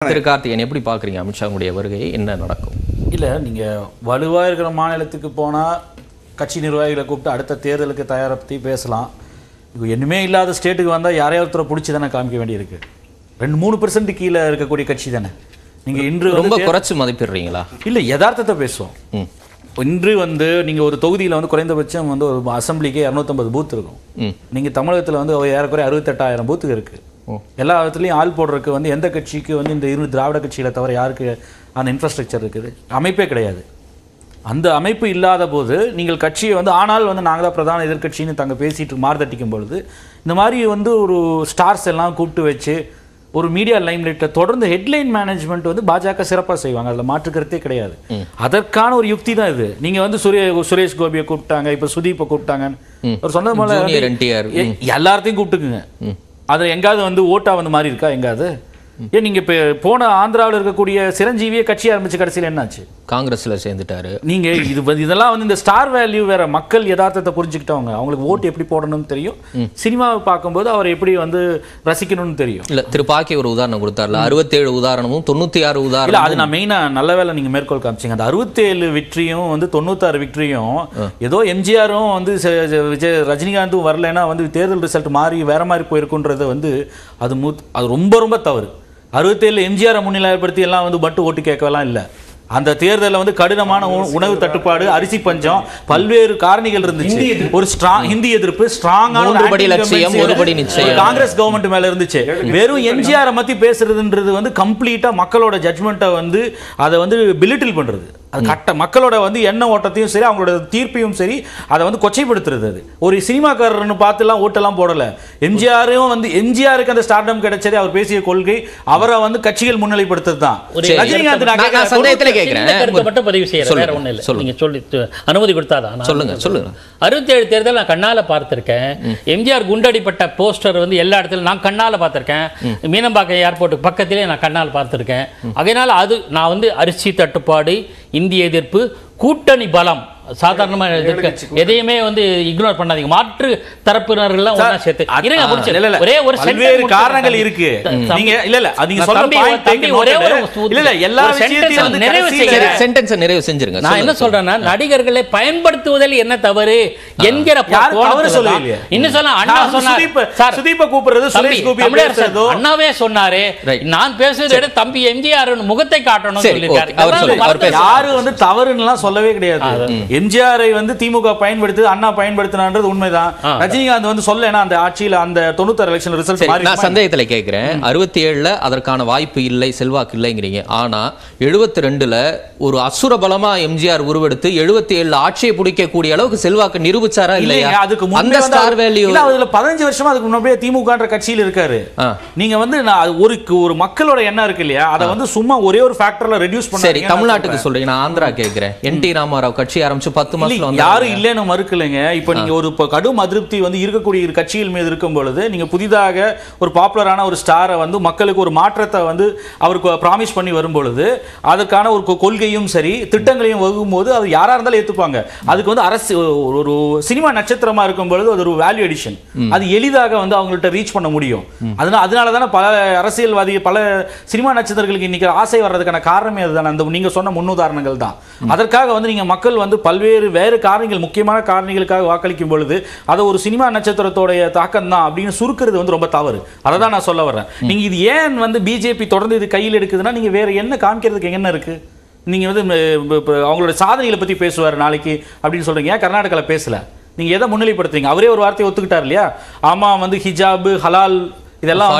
திரு கார்த்திகேயன் எப்படி பார்க்குறீங்க அமித்ஷாவுடைய வருகை என்ன நடக்கும்? இல்லை, நீங்கள் வலுவாக இருக்கிற மாநிலத்துக்கு போனால் கட்சி நிர்வாகிகளை கூப்பிட்டு அடுத்த தேர்தலுக்கு தயாரை பற்றி பேசலாம். இப்போ என்னமே இல்லாத ஸ்டேட்டுக்கு வந்தால் யாரையா ஒருத்தரை பிடிச்சி தானே காமிக்க வேண்டியிருக்கு. 2-3% கீழே இருக்கக்கூடிய கட்சி தானே. நீங்கள் இன்று ரொம்ப குறைச்சி மதிப்பிடுறீங்களா? இல்லை, யதார்த்தத்தை பேசுவோம். இன்று நீங்கள் ஒரு தொகுதியில் குறைந்தபட்சம் ஒரு அசம்பிளிக்கே 250 பூத் இருக்கும். நீங்கள் தமிழகத்தில் ஏறக்குறைய 68,000 பூத்துக்கு இருக்குது. எல்லா இடத்துலையும் ஆள் போடுறதுக்கு எந்த கட்சிக்கு இந்த திராவிட கட்சிகளை தவிர யாருக்கு அந்த இன்ஃப்ராஸ்ட்ரக்சர் இருக்குது? அமைப்பே கிடையாது. அந்த அமைப்பு இல்லாத போது நீங்கள் கட்சியை ஆனால் நாங்கள் தான் பிரதான எதிர்கட்சின்னு தாங்க பேசிட்டு மாறுதட்டிக்கும் பொழுது இந்த மாதிரி ஒரு ஸ்டார்ஸ் எல்லாம் கூப்பிட்டு வச்சு ஒரு மீடியா லைம்லைட்டில் தொடர்ந்து ஹெட்லைன் மேனேஜ்மெண்ட் பாஜக சிறப்பாக செய்வாங்க. அதில் மாற்றுக்கிறதே கிடையாது. அதற்கான ஒரு யுக்தி தான் இது. நீங்கள் சுரேஷ் கோபியை கூப்பிட்டாங்க, இப்போ சுதீப்பை கூப்பிட்டாங்கன்னு ஒரு சொன்ன போல எல்லாத்தையும் கூப்பிட்டுக்குங்க. அதில் எங்காவது ஓட்டா மாறி இருக்கா? எங்காவது ஏன் நீங்கள் இப்போ போன ஆந்திராவில் இருக்கக்கூடிய சிரஞ்சீவியை கட்சி ஆரம்பிச்சு கடைசியில் என்னாச்சு? காங்கிரஸில் சேர்ந்துட்டாரு. நீங்கள் இதெல்லாம் இந்த ஸ்டார் வேல்யூ வேற. மக்கள் யதார்த்தத்தை புரிஞ்சுக்கிட்டவங்க, அவங்களுக்கு ஓட்டு எப்படி போடணும்னு தெரியும். சினிமாவை பார்க்கும்போது அவர் எப்படி ரசிக்கணும்னு தெரியும். இல்லை, திரு பாக்கி ஒரு உதாரணம் கொடுத்தாருல, 67 உதாரணமும் 96 உதாரணம். இல்லை, அது நான் மெயினாக நல்ல வேலை நீங்கள் மேற்கோள் காமிச்சிங்க. அந்த 67 விக்டரியும் 96 விக்டரியும் ஏதோ எம்ஜிஆரும் விஜய் ரஜினிகாந்தும் வரலைன்னா தேர்தல் ரிசல்ட் மாறி வேற மாதிரி போயிருக்குன்றது அது ரொம்ப ரொம்ப தவறு. 67 எம்ஜிஆரை முன்னிலைப்படுத்தி எல்லாம் மட்டும் ஓட்டு கேட்கலாம் இல்லை. அந்த தேர்தலில் கடினமான உணவு தட்டுப்பாடு, அரிசி பஞ்சம், பல்வேறு காரணிகள் இருந்துச்சு. ஒரு ஹிந்தி எதிர்ப்பு, ஸ்ட்ராங்கான காங்கிரஸ் கவர்மெண்ட் மேல இருந்துச்சு. வெறும் எம்ஜிஆரை பத்தி பேசுறதுன்றது கம்ப்ளீட்டா மக்களோட ஜட்மெண்ட்டை அதை பிலிட்டில் பண்றது. அது கட்ட மக்களோட எண்ண ஓட்டத்தையும் சரி, அவங்களோட தீர்ப்பையும் சரி, அதை கொச்சைப்படுத்துறது. அது ஒரு சினிமாக்காரர்னு பார்த்துலாம் ஓட்டெல்லாம் போடல. எம்ஜிஆரும் எம்ஜிஆருக்கு அந்த ஸ்டார்டம் கிடைச்சதே அவர் பேசிய கொள்கை, அவரை கட்சிகள் முன்னிலைப்படுத்துறது தான். ரஜினிகாந்த் பதிவு செய்யற ஒண்ணு இல்ல. நீங்க சொல்லி அனுமதி கொடுத்தாதான் சொல்லுங்க. 67 தேர்தல் நான் கண்ணால பார்த்திருக்கேன். எம்ஜிஆர் குண்டடிப்பட்ட போஸ்டர் எல்லா இடத்துலயும் நான் கண்ணால பார்த்திருக்கேன். மீனம்பாக்கம் ஏர்போர்ட்டுக்கு பக்கத்திலே நான் கண்ணால் பார்த்திருக்கேன். அதனால அது நான் அரிசி தட்டுப்பாடு, இந்திய எதிர்ப்பு, கூட்டணி பலம் சாதாரணமாக எதையுமே இக்னோர் பண்ணாதீங்க. மாற்று தரப்பினர்கள் ஒண்ணா சேர்த்து ஒரே ஒரு பல்வேறு காரணங்கள் இருக்கு. நீங்க இல்ல நீங்க சொல்ற பாயிண்ட் ஒரே இல்ல எல்லா விஷயத்தையும் நிறைவு செஞ்சிருங்க. நான் என்ன சொல்றேன்னா, நடிகர்களை பயன்படுத்துவதில் என்ன தவறு என்கிற தவறு சொல்லலையே. இன்னும் சொல்ல அண்ணா சொன்னார், சுதீப்ப கூப்பிடுறது சுரேஷ் கோபி பேசுறதோ அண்ணாவே சொன்னாரு. நான் பேசுறத தம்பி எம்ஜிஆர் முகத்தை காட்டணும் சொல்லிருக்காரு. யாரு தவறுன்னு சொல்லவே கிடையாது. எம்ஜிஆரை திமுக பயன்படுத்து, அண்ணா பயன்படுத்தினான்றது உண்மைதான். ரஜினிகாந்த் சொல்லனா அந்த ஆட்சியில் அந்த 96 எலெக்ஷன் ரிசல்ட் மாதிரி நான் சந்தேகத்துல கேட்கிறேன். 67ல அதற்கான வாய்ப்பு இல்லை, செல்வாக்கு இல்லைங்கிறீங்க. ஆனா 72ல ஒரு அசுர பலமா எம்ஜிஆர் உருவெடுத்து 77ல ஆட்சியை பிடிக்கக்கூடிய அளவுக்கு செல்வாக்கு நிரூபிச்சாரா இல்லையா? அதுக்கு அந்த ஸ்டார் வேல்யூ அதுல 15 வருஷமா அதுக்கு முன்னாடியே திமுகன்ற கட்சியில் இருக்காரு. நீங்க ஒரு மக்களோட எண்ணம் இருக்கு இல்லையா, அதை சும்மா ஒரே ஒரு ஃபேக்டர்ல ரெடியூஸ் பண்ண. சரி, தமிழ்நாட்டுக்கு சொல்றீங்க. நான் ஆந்திரா கேட்கிறேன். என்டி ராமாராவ் கட்சி ஆரம்பிச்சு 10 மாசம் யாரும் இல்லைன்னு மறுக்கலைங்க. இப்ப நீங்க ஒரு கடும் அதிருப்தி இருக்கக்கூடிய கட்சிகள் மீது இருக்கும் பொழுது நீங்க புதிதாக ஒரு பாப்புலரான ஒரு ஸ்டாரை மக்களுக்கு ஒரு மாற்றத்தை அவருக்கு ப்ராமிஸ் பண்ணி வரும் பொழுது அதற்கான ஒரு கொள்கையும் சரி திட்டங்களையும் வகுக்கும் போது அது யாரா இருந்தாலும் ஏத்துப்பாங்க. அதுக்கு அரசு ஒரு சினிமா நட்சத்திரமா இருக்கும் பொழுது அது ஒரு வேல்யூ எடிஷன். அது எளிதாக அவங்கள்ட்ட ரீச் பண்ண முடியும். அதனால தானே பல அரசியல்வாதி பல சினிமா நட்சத்திரங்களுக்கு இன்னைக்கு ஆசை வர்றதுக்கான காரணமே அதுதானே. அந்த நீங்க சொன்ன முன்னுதாரணங்கள் தான். அதற்காக நீங்க மக்கள் பல்வேறு வேறு காரணங்கள், முக்கியமான காரணங்களுக்காக வாக்களிக்கும் பொழுது அதை ஒரு சினிமா நட்சத்திரத்தோடைய தாக்கம் தான் அப்படின்னு சுருக்கிறது ரொம்ப தவறு. அதை தான் நான் சொல்ல வர்றேன். நீங்க இது ஏன் பிஜேபி தொடர்ந்து இது கையில் எடுக்குதுன்னா, நீங்க வேற என்ன காமிக்கிறதுக்கு என்ன இருக்கு? நீங்க அவங்களோட சாதனைகளை பத்தி பேசுவார் நாளைக்கு அப்படின்னு சொல்றீங்க. ஏன் கர்நாடகாவில் பேசல? நீங்க எதை முன்னிலைப்படுத்துறீங்க? அவரே ஒரு வார்த்தையை ஒத்துக்கிட்டார் இல்லையா? ஆமா, ஹிஜாப், ஹலால் இதெல்லாம்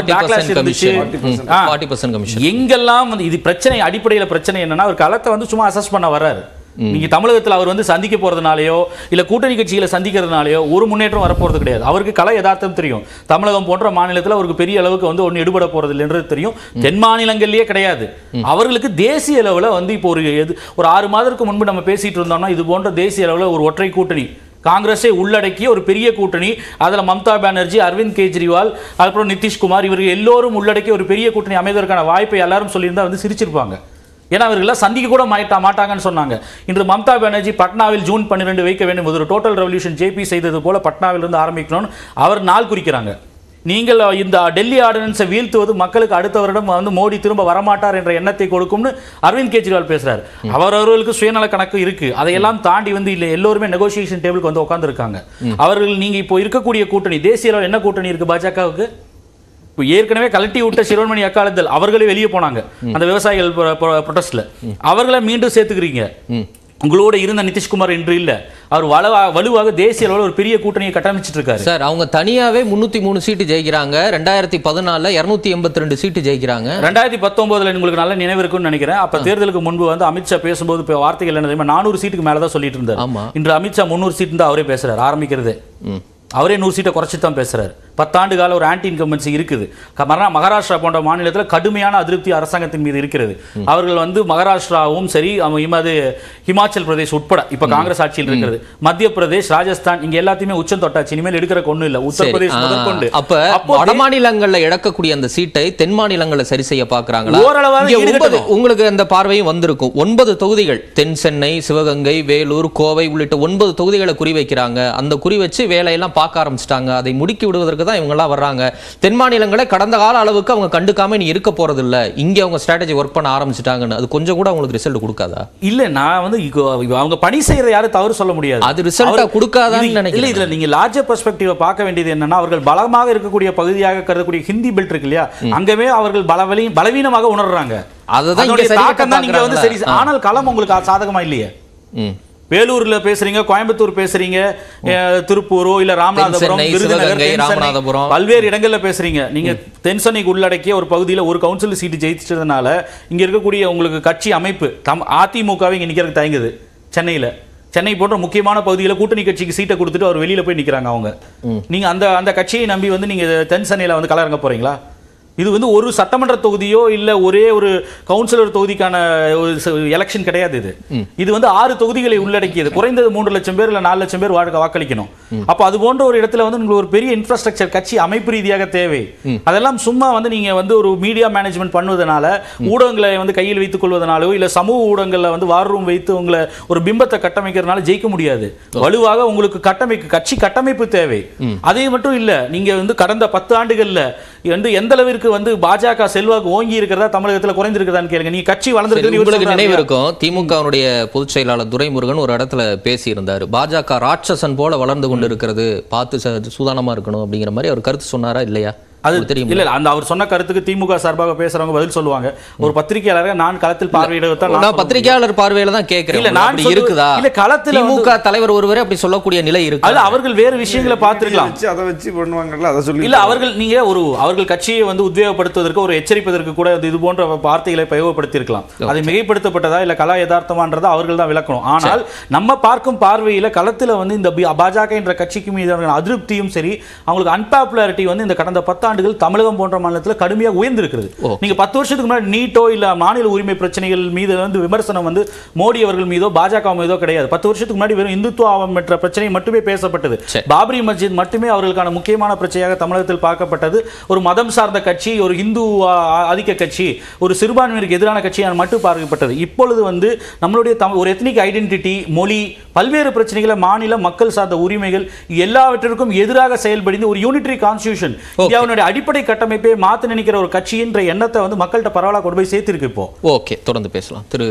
எங்கெல்லாம் இது பிரச்சனை. அடிப்படையில் பிரச்சனை என்னன்னா, ஒரு களத்தை சும்மா அசஸ் பண்ண வர்றாரு. நீங்க தமிழகத்தில் அவர் சந்திக்க போறதுனாலயோ இல்ல கூட்டணி கட்சிகளை சந்திக்கிறதுனாலயோ ஒரு முன்னேற்றம் வரப்போறது கிடையாது. அவருக்கு கலை யதார்த்தம் தெரியும். தமிழகம் போன்ற மாநிலத்தில் அவருக்கு பெரிய அளவுக்கு ஒன்னு எடுபட போறது இல்லைன்றது தெரியும். தென் மாநிலங்களிலேயே கிடையாது. அவர்களுக்கு தேசிய அளவில் இப்போ ஒரு 6 மாதத்துக்கு முன்பு நம்ம பேசிட்டு இருந்தோம்னா, இது போன்ற தேசிய அளவில் ஒரு ஒற்றை கூட்டணி காங்கிரஸை உள்ளடக்கிய ஒரு பெரிய கூட்டணி, அதில் மம்தா பானர்ஜி, அரவிந்த் கெஜ்ரிவால், அப்புறம் நிதிஷ்குமார் இவர்கள் எல்லோரும் உள்ளடக்கிய ஒரு பெரிய கூட்டணி அமைவதற்கான வாய்ப்பை எல்லாரும் சொல்லியிருந்தா சிரிச்சிருப்பாங்க. ஏன்னா அவர்கள் சந்திக்க கூட மாட்டாங்கன்னு சொன்னாங்க. இன்று மம்தா பானர்ஜி பட்னாவில் ஜூன் 12 வைக்க வேண்டும், ஒரு டோட்டல் ரெவல்யூஷன் ஜேபி செய்தது போல பட்னாவில் இருந்து ஆரம்பிக்கணும்னு அவர் நாள் குறிக்கிறாங்க. நீங்கள் இந்த டெல்லி ஆர்டினன்ஸை வீழ்த்துவது மக்களுக்கு அடுத்த வருடம் வந்து மோடி திரும்ப வரமாட்டார் என்ற எண்ணத்தை கொடுக்கும்னு அரவிந்த் கெஜ்ரிவால் பேசுறாரு. அவர்களுக்கு சுயநல கணக்கு இருக்கு, அதையெல்லாம் தாண்டி வந்து இல்லை எல்லோருமே நெகோசியேஷன் டேபிளுக்கு வந்து உட்கார்ந்து இருக்காங்க. அவர்கள் நீங்க இப்போ இருக்கக்கூடிய கூட்டணி தேசிய அளவில் என்ன கூட்டணி இருக்கு பாஜகவுக்கு? இப்போ ஏற்கனவே கலட்டி விட்ட சிரோன்மணி அகாலிதள் அவர்களே வெளியே போனாங்க அந்த விவசாயிகள் ப்ரொடெஸ்ட்ல, அவர்களை மீண்டும் சேர்த்துக்கிறீங்க. உங்களோட இருந்த நிதிஷ்குமார் என்று இல்ல, அவர் வலுவாக தேசிய அளவில் ஒரு பெரிய கூட்டணியை கட்டமைச்சிட்டு இருக்காரு. சார் அவங்க தனியாவே 303 சீட்டு ஜெயிக்கிறாங்க, 2014 282 சீட்டு ஜெயிக்கிறாங்க. 2019 உங்களுக்கு நல்ல நினைவு இருக்குன்னு நினைக்கிறேன். அப்ப தேர்தலுக்கு முன்பு வந்து அமித்ஷா பேசும்போது வார்த்தைகள் என்ன தெரியுமா, 400 சீட்டுக்கு மேலதான் சொல்லிட்டு இருந்தார். இன்று அமித்ஷா 300 சீட்டு தான் அவரே பேசுறாரு. ஆரம்பிக்கிறது அவரே 100 சீட்டை குறைச்சி தான் பேசுறாரு. 10 ஆண்டு கால ஒரு ஆன்டி இன்கம்பன்சி இருக்குது. மகாராஷ்டிரா போன்ற மாநிலத்தில் கடுமையான அதிருப்தி அரசாங்கத்தின் மீது இருக்கிறது. அவர்கள் வந்து மகாராஷ்டிராவும் சரி, ஹிமாச்சல் பிரதேஷ் உட்பட இப்ப காங்கிரஸ் ஆட்சியில் இருக்கிறது, மத்திய பிரதேஷ், ராஜஸ்தான், இங்க எல்லாத்தையுமே உச்சம் தொட்டாச்சு. இனிமேல் எடுக்கிற ஒண்ணு இல்ல. உத்தரப்பிரதேஷ் முதற்கொண்டு அப்ப வட மாநிலங்கள்ல இழக்கக்கூடிய அந்த சீட்டை தென் மாநிலங்கள்ல சரி செய்ய பாக்குறாங்களா? உங்களுக்கு அந்த பார்வையும் வந்திருக்கும். 9 தொகுதிகள், தென் சென்னை, சிவகங்கை, வேலூர், கோவை உள்ளிட்ட 9 தொகுதிகளை குறி வைக்கிறாங்க. அந்த குறி வச்சு வேலையெல்லாம் பார்க்க ஆரம்பிச்சிட்டாங்க. அதை முடுக்கி விடுவதற்கு தான் இவங்க எல்லாம் வர்றாங்க. தென் மாநிலங்களை கடந்த கால அளவுக்கு அவங்க கண்டுக்காம நீ இருக்க போறது இல்ல, இங்க அவங்க ஸ்ட்ராட்டஜி ஒர்க் பண்ண ஆரம்பிச்சிட்டாங்கன்னு அது கொஞ்சம் கூட உங்களுக்கு ரிசல்ட் கொடுக்காதா? இல்ல, நான் வந்து அவங்க பணி செய்யற யாரும் தவறு சொல்ல முடியாது. அது ரிசல்ட்டா கொடுக்காதான்னு நினைக்கிறேன். இதுல நீங்க லார்ஜர் பெர்ஸ்பெக்டிவ் பார்க்க வேண்டியது என்னன்னா, அவர்கள் பலமாக இருக்கக்கூடிய பகுதியாக கருதக்கூடிய ஹிந்தி பெல்ட் இருக்கு இல்லையா, அங்கவே அவர்கள் பலவீனமாக உணர்றாங்க. அதுதான் நீங்க வந்து சரி. ஆனால் களம் உங்களுக்கு சாதகமா இல்லையே. வேலூர்ல பேசுறீங்க, கோயம்புத்தூர் பேசுறீங்க, திருப்பூரோ இல்ல ராமநாதபுரம், விருதுநகர், பல்வேறு இடங்கள்ல பேசுறீங்க. நீங்க தென்சென்னைக்கு உள்ளடக்கிய ஒரு பகுதியில் ஒரு கவுன்சில் சீட்டு ஜெயிச்சதுனால இங்க இருக்கக்கூடிய உங்களுக்கு கட்சி அமைப்பு அதிமுகவை இங்க நிக்கிறதுக்கு தயங்குது. சென்னை போன்ற முக்கியமான பகுதியில் கூட்டணி கட்சிக்கு சீட்டை கொடுத்துட்டு அவர் வெளியில போய் நிக்கிறாங்க. அவங்க நீங்க அந்த கட்சியை நம்பி வந்து நீங்க தென் சென்னையில வந்து களமிறங்க போறீங்களா? இது வந்து ஒரு சட்டமன்ற தொகுதியோ இல்ல ஒரே ஒரு கவுன்சிலர் தொகுதிக்கான எலெக்ஷன் கிடையாது. இது வந்து 6 தொகுதிகளை உள்ளடக்கியது. குறைந்தது 3 லட்சம் பேர் இல்ல 4 லட்சம் பேர் வாக்களிக்கணும். அப்ப அது போன்ற ஒரு இடத்துல வந்து உங்களுக்கு ஒரு பெரிய இன்ஃப்ராஸ்ட்ரக்சர் கட்சி அமைப்பு ரீதியாக தேவை. அதெல்லாம் சும்மா வந்து நீங்க வந்து ஒரு மீடியா மேனேஜ்மெண்ட் பண்ணுவதனால, ஊடகங்களை வந்து கையில் வைத்துக் கொள்வதனாலோ இல்ல சமூக ஊடகங்கள்ல வந்து வார் ரூம் வைத்து உங்களை ஒரு பிம்பத்தை கட்டமைக்கிறதுனால ஜெயிக்க முடியாது. வலுவாக உங்களுக்கு கட்சி கட்டமைப்பு தேவை. அதே மட்டும் இல்ல, நீங்க வந்து கடந்த 10 ஆண்டுகள்ல வந்து எந்த அளவிற்கு வந்து பாஜக செல்வாக்கு ஓங்கி இருக்கிறதா, தமிழகத்தில் குறைந்திருக்கிறதான்னு கேளுங்க. நீ கட்சி வளர்ந்திருக்கு. உங்களுக்கு நினைவு இருக்கும், திமுகவுடைய பொதுச் செயலாளர் துரைமுருகன் ஒரு இடத்துல பேசி இருந்தார். பாஜக ராட்சசன் போல வளர்ந்து கொண்டு இருக்கிறது, பார்த்து சூதானமா இருக்கணும் அப்படிங்கிற மாதிரி அவர் கருத்து சொன்னாரா இல்லையா? அது தெரியும். இல்ல, அந்த அவர் சொன்ன கருத்துக்கு திமுக சார்பாக பேசுறவங்க பதில் சொல்லுவாங்க. ஒரு பத்திரிகையாளராக நான் களத்தில் பார்வையிடத்தான், நான் பத்திரிகையாளர் பார்வையில தான் கேட்கிறேன். இல்ல, நான் இருக்குதா? இல்ல, களத்தில் திமுக தலைவர் ஒருவரே அப்படி சொல்லக்கூடிய நிலை இருக்கு. அது அவர்கள் வேறு விஷயங்களை பார்த்திருக்கலாம். அதை வச்சு பண்ணுவாங்கல்ல, அதை சொல்லி இல்ல, அவர்கள் நீங்க அவர்கள் கட்சியை வந்து உத்வேகப்படுத்துவதற்கு, ஒரு எச்சரிப்பதற்கு கூட இது போன்ற வார்த்தைகளை பிரயோகப்படுத்தி இருக்கலாம். அது மிகைப்படுத்தப்பட்டதா இல்ல கலா யதார்த்தமான்றதை அவர்கள் தான் விளக்கணும். ஆனால் நம்ம பார்க்கும் பார்வையில களத்தில் வந்து இந்த பாஜக என்ற கட்சிக்கு மீதான அதிருப்தியும் சரி, அவங்களுக்கு அன்பாப்புலாரிட்டி வந்து இந்த கடந்த 10 ஆண்டுகள் தமிழகம் போன்ற மாநிலத்தில் கடுமையாக உயர்ந்திருக்கிறது. நீங்க 10 வருஷத்துக்கு முன்னாடி நீட்டோ இல்ல மாநில உரிமை பிரச்சனைகள் மீது வந்து விமர்சனம் வந்து மோடி அவர்கள் மீதோ பாஜக மீதோ கிடையாது. 10 வருஷத்துக்கு முன்னாடி வெறும் இந்துத்துவம் என்ற பிரச்சனை மட்டுமே பேசப்பட்டது. பாபரி மஸ்ஜித் மட்டுமே அவர்களுக்கான முக்கியமான பிரச்சனையாக தமிழகத்தில் பார்க்கப்பட்டது. ஒரு மதம் சார்ந்த கட்சி, ஒரு இந்து ஆதிக்க கட்சி, ஒரு சிறுபான்மையினருக்கு எதிரான கட்சியாக மட்டும் பார்க்கப்பட்டது. இப்பொழுது வந்து நம்மளுடைய ஒரு எத்னிக் ஐடென்டிட்டி, மொழி, பல்வேறு பிரச்சனைகளை, மாநில மக்கள் சார்ந்த உரிமைகள் எல்லாவற்றிற்கும் எதிராக செயல்படுத்தி ஒரு யூனிட்டரி கான்ஸ்டிடியூஷன், இந்தியாவுடைய அடிப்படை கட்டமைப்பை மாற்ற நினைக்கிற ஒரு கட்சியின் எண்ணத்தை வந்து மக்கள்கிட்ட பரவலாக கொண்டு போய் சேர்த்திருக்கு இப்போ. ஓகே, தொடர்ந்து பேசலாம். திரு